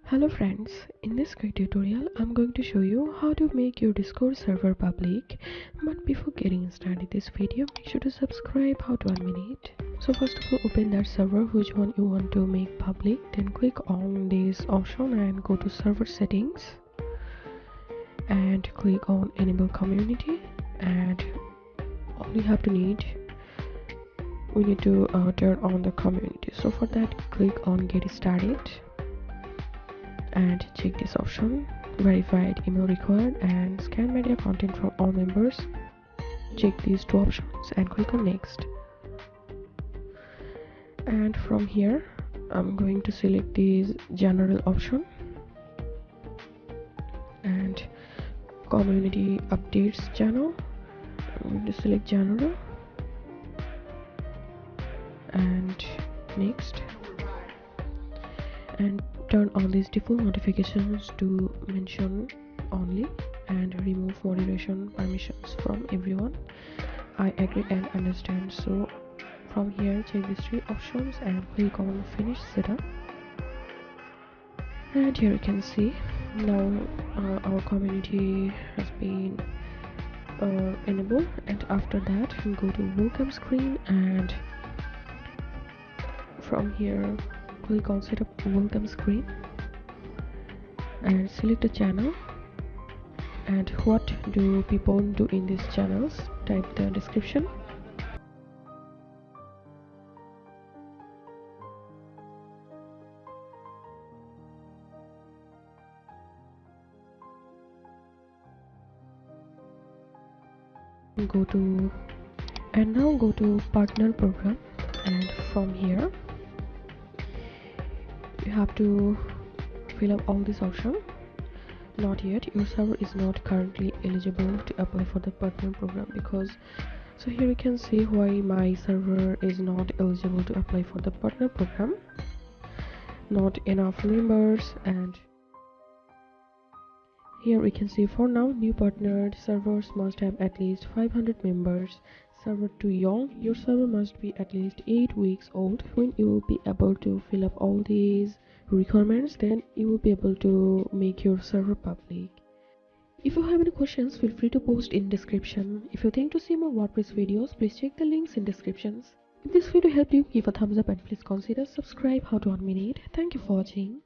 Hello friends, in this quick tutorial I'm going to show you how to make your Discord server public. But before getting started this video, make sure to subscribe. How to admin it. So first of all, open that server which one you want to make public, then click on this option and go to server settings and click on enable community. And all you have to need, we need to turn on the community. So for that, click on get started and check this option, verified email required and scan media content from all members. Check these two options and click on next. And from here I'm going to select this general option and community updates channel. I'm going to select general and next, and turn on these default notifications to mention only and remove moderation permissions from everyone. I agree and understand. So from here, check these three options and click on finish setup. And here you can see now our community has been enabled. And after that, you go to welcome screen, and from here click on setup welcome screen and select a channel. And what do people do in these channels? Type the description. Go to partner program, and from here you have to fill up all this option. Not yet, your server is not currently eligible to apply for the partner program, because so here you can see why my server is not eligible to apply for the partner program. Not enough members. And here we can see for now new partnered servers must have at least 500 members. Server too young, your server must be at least 8 weeks old. When you will be able to fill up all these requirements, then you will be able to make your server public. If you have any questions, feel free to post in description. If you think to see more WordPress videos, please check the links in descriptions. If this video helped you, give a thumbs up and please consider subscribe. How to admin it. Thank you for watching.